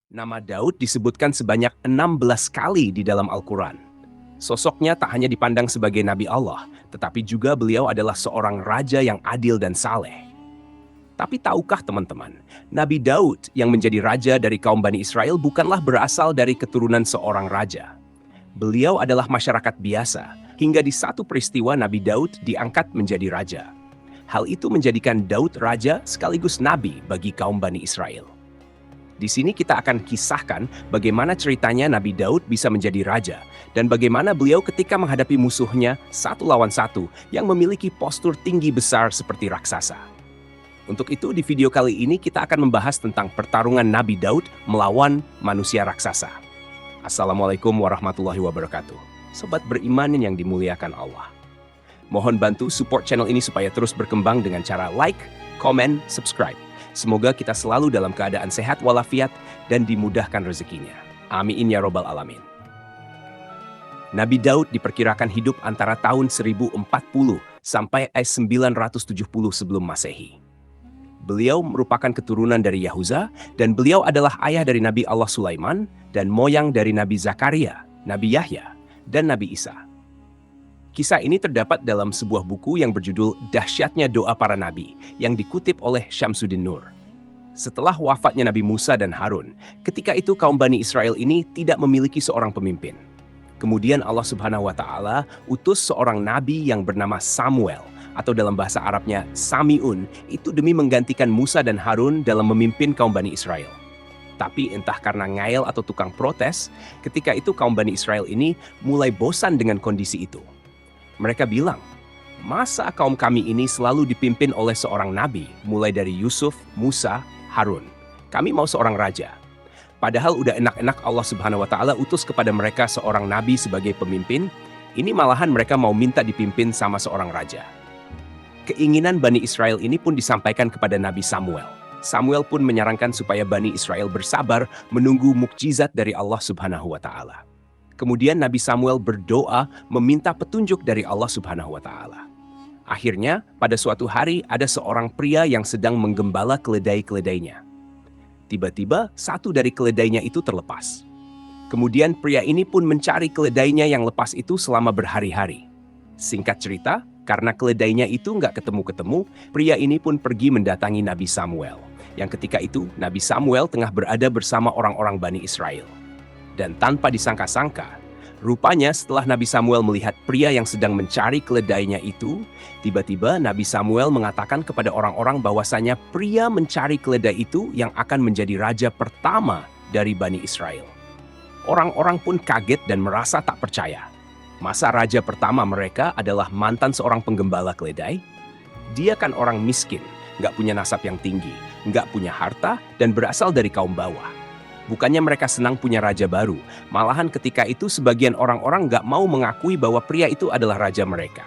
Nama Daud disebutkan sebanyak 16 kali di dalam Al-Quran. Sosoknya tak hanya dipandang sebagai Nabi Allah, tetapi juga beliau adalah seorang raja yang adil dan saleh. Tapi tahukah teman-teman, Nabi Daud yang menjadi raja dari kaum Bani Israel bukanlah berasal dari keturunan seorang raja. Beliau adalah masyarakat biasa, hingga di satu peristiwa Nabi Daud diangkat menjadi raja. Hal itu menjadikan Daud raja sekaligus nabi bagi kaum Bani Israel. Di sini kita akan kisahkan bagaimana ceritanya Nabi Daud bisa menjadi raja dan bagaimana beliau ketika menghadapi musuhnya satu lawan satu yang memiliki postur tinggi besar seperti raksasa. Untuk itu di video kali ini kita akan membahas tentang pertarungan Nabi Daud melawan manusia raksasa. Assalamualaikum warahmatullahi wabarakatuh. Sobat beriman yang dimuliakan Allah. Mohon bantu support channel ini supaya terus berkembang dengan cara like, komen, subscribe. Semoga kita selalu dalam keadaan sehat walafiat dan dimudahkan rezekinya. Amin ya robbal alamin. Nabi Daud diperkirakan hidup antara tahun 1040 sampai 970 sebelum Masehi. Beliau merupakan keturunan dari Yahuza dan beliau adalah ayah dari Nabi Allah Sulaiman dan moyang dari Nabi Zakaria, Nabi Yahya, dan Nabi Isa. Kisah ini terdapat dalam sebuah buku yang berjudul Dahsyatnya Doa Para Nabi yang dikutip oleh Syamsuddin Nur. Setelah wafatnya Nabi Musa dan Harun, ketika itu kaum Bani Israel ini tidak memiliki seorang pemimpin. Kemudian Allah Subhanahu wa Ta'ala utus seorang nabi yang bernama Samuel, atau dalam bahasa Arabnya Sami'un, itu demi menggantikan Musa dan Harun dalam memimpin kaum Bani Israel. Tapi entah karena ngayal atau tukang protes, ketika itu kaum Bani Israel ini mulai bosan dengan kondisi itu. Mereka bilang, masa kaum kami ini selalu dipimpin oleh seorang nabi, mulai dari Yusuf, Musa, Harun. Kami mau seorang raja. Padahal udah enak-enak Allah Subhanahu wa Ta'ala utus kepada mereka seorang nabi sebagai pemimpin, ini malahan mereka mau minta dipimpin sama seorang raja. Keinginan Bani Israel ini pun disampaikan kepada Nabi Samuel. Samuel pun menyarankan supaya Bani Israel bersabar menunggu mukjizat dari Allah Subhanahu wa Ta'ala. Kemudian Nabi Samuel berdoa meminta petunjuk dari Allah Subhanahu wa Ta'ala. Akhirnya, pada suatu hari ada seorang pria yang sedang menggembala keledai-keledainya. Tiba-tiba, satu dari keledainya itu terlepas. Kemudian pria ini pun mencari keledainya yang lepas itu selama berhari-hari. Singkat cerita, karena keledainya itu nggak ketemu-ketemu, pria ini pun pergi mendatangi Nabi Samuel. Yang ketika itu, Nabi Samuel tengah berada bersama orang-orang Bani Israel. Dan tanpa disangka-sangka, rupanya setelah Nabi Samuel melihat pria yang sedang mencari keledainya itu, tiba-tiba Nabi Samuel mengatakan kepada orang-orang bahwasanya pria mencari keledai itu yang akan menjadi raja pertama dari Bani Israel. Orang-orang pun kaget dan merasa tak percaya. Masa raja pertama mereka adalah mantan seorang penggembala keledai? Dia kan orang miskin, nggak punya nasab yang tinggi, nggak punya harta, dan berasal dari kaum bawah. Bukannya mereka senang punya raja baru, malahan ketika itu sebagian orang-orang nggak mau mengakui bahwa pria itu adalah raja mereka.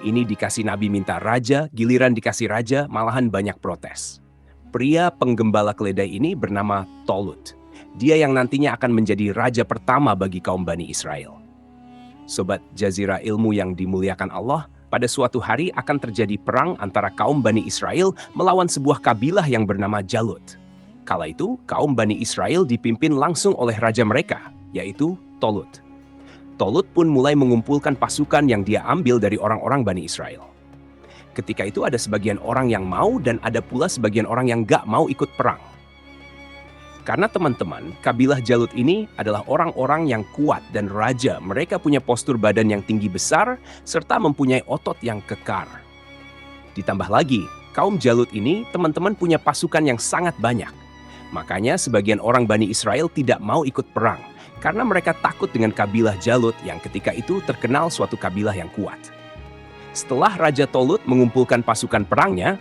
Ini dikasih nabi minta raja, giliran dikasih raja, malahan banyak protes. Pria penggembala keledai ini bernama Tolut. Dia yang nantinya akan menjadi raja pertama bagi kaum Bani Israel. Sobat Jazirah Ilmu yang dimuliakan Allah, pada suatu hari akan terjadi perang antara kaum Bani Israel melawan sebuah kabilah yang bernama Jalut. Kala itu, kaum Bani Israel dipimpin langsung oleh raja mereka, yaitu Tolut. Tolut pun mulai mengumpulkan pasukan yang dia ambil dari orang-orang Bani Israel. Ketika itu ada sebagian orang yang mau dan ada pula sebagian orang yang gak mau ikut perang. Karena teman-teman, kabilah Jalut ini adalah orang-orang yang kuat dan raja. Mereka punya postur badan yang tinggi besar serta mempunyai otot yang kekar. Ditambah lagi, kaum Jalut ini teman-teman punya pasukan yang sangat banyak. Makanya sebagian orang Bani Israel tidak mau ikut perang karena mereka takut dengan kabilah Jalut yang ketika itu terkenal suatu kabilah yang kuat. Setelah Raja Tolut mengumpulkan pasukan perangnya,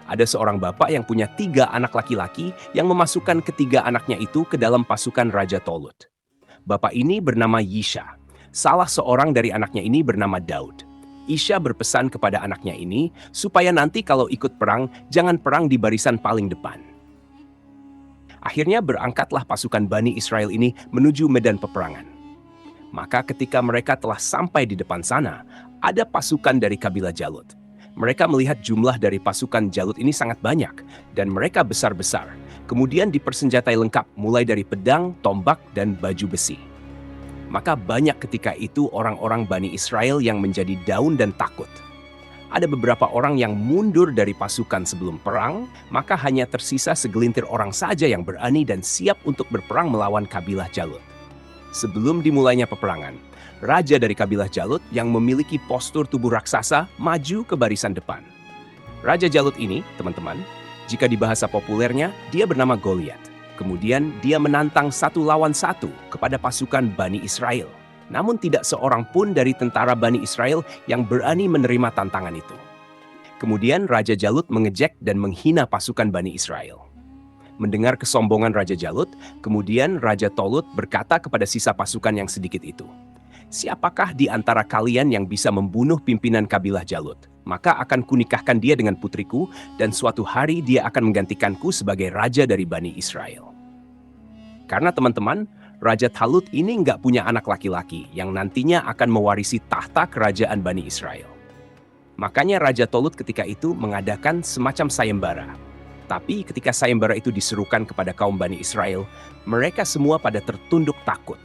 ada seorang bapak yang punya 3 anak laki-laki yang memasukkan ketiga anaknya itu ke dalam pasukan Raja Tolut. Bapak ini bernama Yisha. Salah seorang dari anaknya ini bernama Daud. Yisha berpesan kepada anaknya ini supaya nanti kalau ikut perang, jangan perang di barisan paling depan. Akhirnya berangkatlah pasukan Bani Israel ini menuju medan peperangan. Maka ketika mereka telah sampai di depan sana, ada pasukan dari kabilah Jalut. Mereka melihat jumlah dari pasukan Jalut ini sangat banyak dan mereka besar-besar. Kemudian dipersenjatai lengkap mulai dari pedang, tombak, dan baju besi. Maka banyak ketika itu orang-orang Bani Israel yang menjadi daun dan takut. Ada beberapa orang yang mundur dari pasukan sebelum perang, maka hanya tersisa segelintir orang saja yang berani dan siap untuk berperang melawan kabilah Jalut. Sebelum dimulainya peperangan, raja dari kabilah Jalut yang memiliki postur tubuh raksasa maju ke barisan depan. Raja Jalut ini, teman-teman, jika di bahasa populernya, dia bernama Goliat. Kemudian dia menantang 1 lawan 1 kepada pasukan Bani Israel. Namun tidak seorang pun dari tentara Bani Israel yang berani menerima tantangan itu. Kemudian Raja Jalut mengejek dan menghina pasukan Bani Israel. Mendengar kesombongan Raja Jalut, kemudian Raja Tolut berkata kepada sisa pasukan yang sedikit itu, "Siapakah di antara kalian yang bisa membunuh pimpinan kabilah Jalut? Maka akan kunikahkan dia dengan putriku, dan suatu hari dia akan menggantikanku sebagai raja dari Bani Israel." Karena teman-teman, Raja Talut ini nggak punya anak laki-laki yang nantinya akan mewarisi tahta kerajaan Bani Israel. Makanya Raja Tolut ketika itu mengadakan semacam sayembara. Tapi ketika sayembara itu diserukan kepada kaum Bani Israel, mereka semua pada tertunduk takut.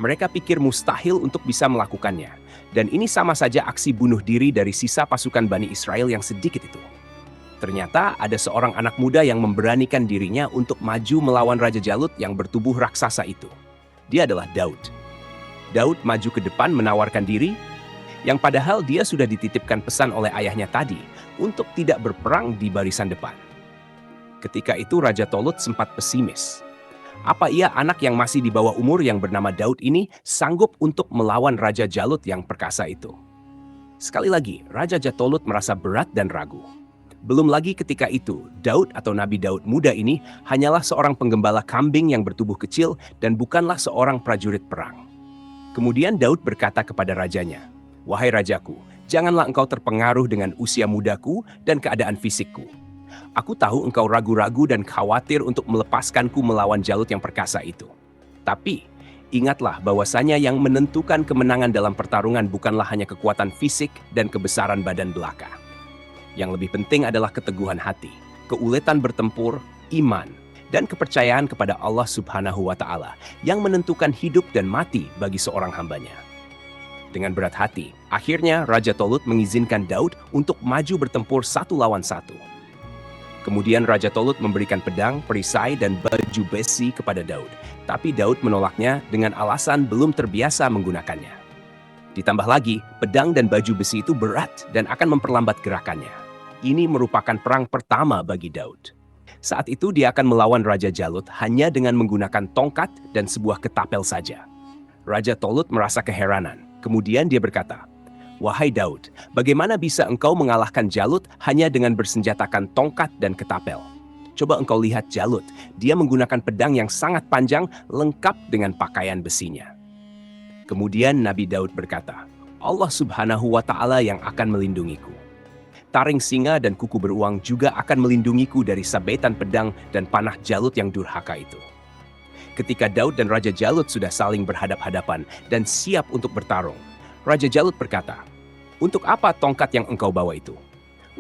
Mereka pikir mustahil untuk bisa melakukannya. Dan ini sama saja aksi bunuh diri dari sisa pasukan Bani Israel yang sedikit itu. Ternyata ada seorang anak muda yang memberanikan dirinya untuk maju melawan Raja Jalut yang bertubuh raksasa itu. Dia adalah Daud. Daud maju ke depan menawarkan diri, yang padahal dia sudah dititipkan pesan oleh ayahnya tadi untuk tidak berperang di barisan depan. Ketika itu Raja Tolut sempat pesimis. Apa ia anak yang masih di bawah umur yang bernama Daud ini sanggup untuk melawan Raja Jalut yang perkasa itu? Sekali lagi, Raja Tolut merasa berat dan ragu. Belum lagi ketika itu, Daud atau Nabi Daud muda ini hanyalah seorang penggembala kambing yang bertubuh kecil dan bukanlah seorang prajurit perang. Kemudian Daud berkata kepada rajanya, "Wahai rajaku, janganlah engkau terpengaruh dengan usia mudaku dan keadaan fisikku. Aku tahu engkau ragu-ragu dan khawatir untuk melepaskanku melawan Jalut yang perkasa itu. Tapi, ingatlah bahwasanya yang menentukan kemenangan dalam pertarungan bukanlah hanya kekuatan fisik dan kebesaran badan belaka. Yang lebih penting adalah keteguhan hati, keuletan bertempur, iman, dan kepercayaan kepada Allah Subhanahu wa Ta'ala yang menentukan hidup dan mati bagi seorang hambanya." Dengan berat hati, akhirnya Raja Tolut mengizinkan Daud untuk maju bertempur 1 lawan 1. Kemudian Raja Tolut memberikan pedang, perisai, dan baju besi kepada Daud. Tapi Daud menolaknya dengan alasan belum terbiasa menggunakannya. Ditambah lagi, pedang dan baju besi itu berat dan akan memperlambat gerakannya. Ini merupakan perang pertama bagi Daud. Saat itu dia akan melawan Raja Jalut hanya dengan menggunakan tongkat dan sebuah ketapel saja. Raja Tolut merasa keheranan. Kemudian dia berkata, "Wahai Daud, bagaimana bisa engkau mengalahkan Jalut hanya dengan bersenjatakan tongkat dan ketapel? Coba engkau lihat Jalut, dia menggunakan pedang yang sangat panjang lengkap dengan pakaian besinya." Kemudian Nabi Daud berkata, "Allah Subhanahu wa Ta'ala yang akan melindungiku. Taring singa dan kuku beruang juga akan melindungiku dari sabetan pedang dan panah Jalut yang durhaka itu." Ketika Daud dan Raja Jalut sudah saling berhadap-hadapan dan siap untuk bertarung, Raja Jalut berkata, "Untuk apa tongkat yang engkau bawa itu?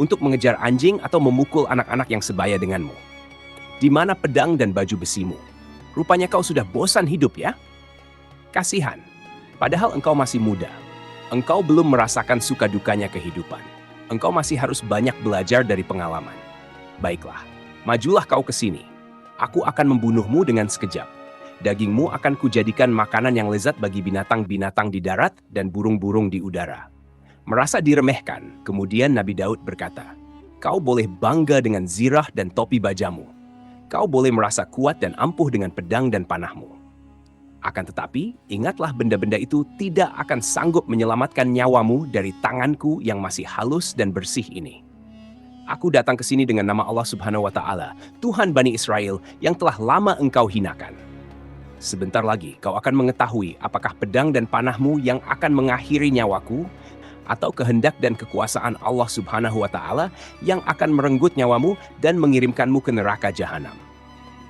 Untuk mengejar anjing atau memukul anak-anak yang sebaya denganmu? Di mana pedang dan baju besimu? Rupanya kau sudah bosan hidup ya? Kasihan, padahal engkau masih muda. Engkau belum merasakan suka dukanya kehidupan. Engkau masih harus banyak belajar dari pengalaman. Baiklah, majulah kau ke sini. Aku akan membunuhmu dengan sekejap. Dagingmu akan kujadikan makanan yang lezat bagi binatang-binatang di darat dan burung-burung di udara." Merasa diremehkan, kemudian Nabi Daud berkata, "Kau boleh bangga dengan zirah dan topi bajamu. Kau boleh merasa kuat dan ampuh dengan pedang dan panahmu. Akan tetapi, ingatlah benda-benda itu tidak akan sanggup menyelamatkan nyawamu dari tanganku yang masih halus dan bersih ini. Aku datang ke sini dengan nama Allah Subhanahu wa Ta'ala, Tuhan Bani Israel yang telah lama engkau hinakan. Sebentar lagi kau akan mengetahui apakah pedang dan panahmu yang akan mengakhiri nyawaku, atau kehendak dan kekuasaan Allah Subhanahu wa Ta'ala yang akan merenggut nyawamu dan mengirimkanmu ke neraka jahanam."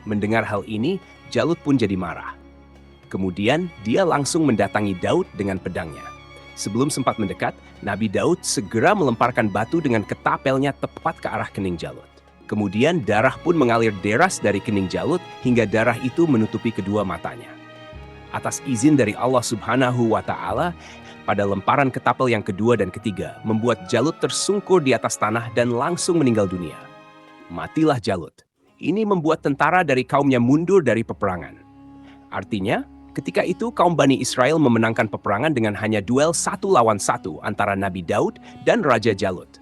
Mendengar hal ini, Jalut pun jadi marah. Kemudian dia langsung mendatangi Daud dengan pedangnya. Sebelum sempat mendekat, Nabi Daud segera melemparkan batu dengan ketapelnya tepat ke arah kening Jalut. Kemudian darah pun mengalir deras dari kening Jalut hingga darah itu menutupi kedua matanya. Atas izin dari Allah Subhanahu wa Ta'ala, pada lemparan ketapel yang kedua dan ketiga, membuat Jalut tersungkur di atas tanah dan langsung meninggal dunia. Matilah Jalut. Ini membuat tentara dari kaumnya mundur dari peperangan. Artinya, ketika itu kaum Bani Israel memenangkan peperangan dengan hanya duel 1 lawan 1 antara Nabi Daud dan Raja Jalut.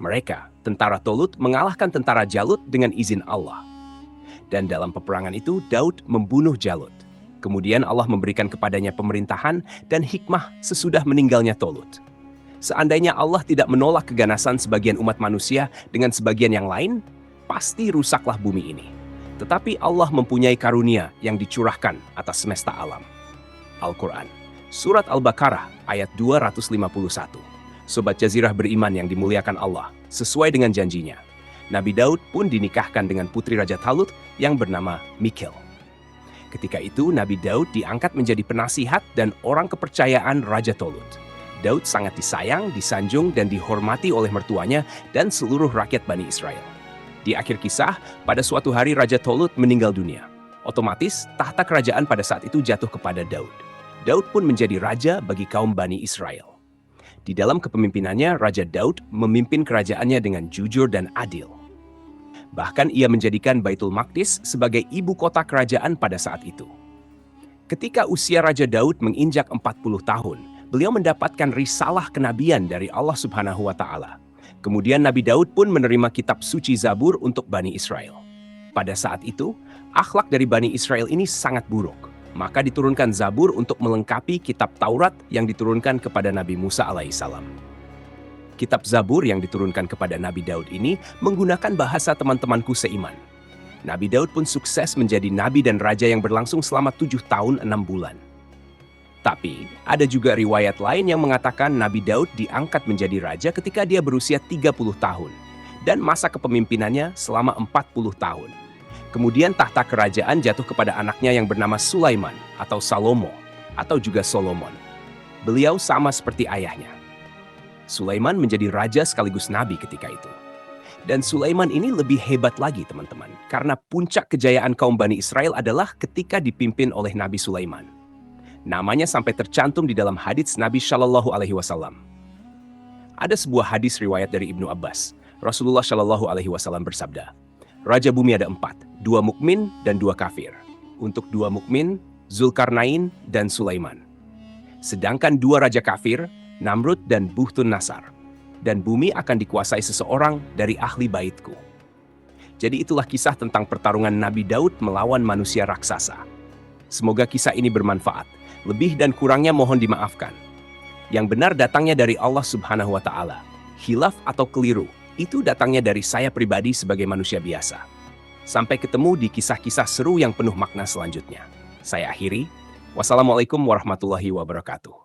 Mereka, tentara Tolut, mengalahkan tentara Jalut dengan izin Allah. Dan dalam peperangan itu, Daud membunuh Jalut. Kemudian Allah memberikan kepadanya pemerintahan dan hikmah sesudah meninggalnya Tolut. Seandainya Allah tidak menolak keganasan sebagian umat manusia dengan sebagian yang lain, pasti rusaklah bumi ini. Tetapi Allah mempunyai karunia yang dicurahkan atas semesta alam. Al-Quran, Surat Al-Baqarah, ayat 251. Sobat Jazirah beriman yang dimuliakan Allah, sesuai dengan janjinya, Nabi Daud pun dinikahkan dengan putri Raja Talut yang bernama Michal. Ketika itu Nabi Daud diangkat menjadi penasihat dan orang kepercayaan Raja Tolut. Daud sangat disayang, disanjung, dan dihormati oleh mertuanya dan seluruh rakyat Bani Israel. Di akhir kisah, pada suatu hari Raja Tolut meninggal dunia. Otomatis, tahta kerajaan pada saat itu jatuh kepada Daud. Daud pun menjadi raja bagi kaum Bani Israel. Di dalam kepemimpinannya, Raja Daud memimpin kerajaannya dengan jujur dan adil. Bahkan ia menjadikan Baitul Maqdis sebagai ibu kota kerajaan pada saat itu. Ketika usia Raja Daud menginjak 40 tahun, beliau mendapatkan risalah kenabian dari Allah Subhanahu wa Ta'ala. Kemudian Nabi Daud pun menerima kitab suci Zabur untuk Bani Israel. Pada saat itu, akhlak dari Bani Israel ini sangat buruk. Maka diturunkan Zabur untuk melengkapi kitab Taurat yang diturunkan kepada Nabi Musa alaihissalam. Kitab Zabur yang diturunkan kepada Nabi Daud ini menggunakan bahasa teman-temanku seiman. Nabi Daud pun sukses menjadi nabi dan raja yang berlangsung selama 7 tahun 6 bulan. Tapi, ada juga riwayat lain yang mengatakan Nabi Daud diangkat menjadi raja ketika dia berusia 30 tahun dan masa kepemimpinannya selama 40 tahun. Kemudian tahta kerajaan jatuh kepada anaknya yang bernama Sulaiman atau Salomo atau juga Solomon. Beliau sama seperti ayahnya. Sulaiman menjadi raja sekaligus nabi ketika itu. Dan Sulaiman ini lebih hebat lagi teman-teman, karena puncak kejayaan kaum Bani Israel adalah ketika dipimpin oleh Nabi Sulaiman. Namanya sampai tercantum di dalam hadits Nabi Shallallahu Alaihi Wasallam. Ada sebuah hadis riwayat dari Ibnu Abbas. Rasulullah Shallallahu Alaihi Wasallam bersabda, Raja bumi ada 4, 2 mukmin dan 2 kafir. Untuk 2 mukmin, Zulkarnain dan Sulaiman. Sedangkan 2 raja kafir, Namrud dan Buhtun Nasar. Dan bumi akan dikuasai seseorang dari ahli baitku. Jadi itulah kisah tentang pertarungan Nabi Daud melawan manusia raksasa. Semoga kisah ini bermanfaat. Lebih dan kurangnya mohon dimaafkan. Yang benar datangnya dari Allah Subhanahu wa Ta'ala. Khilaf atau keliru, itu datangnya dari saya pribadi sebagai manusia biasa. Sampai ketemu di kisah-kisah seru yang penuh makna selanjutnya. Saya akhiri. Wassalamualaikum warahmatullahi wabarakatuh.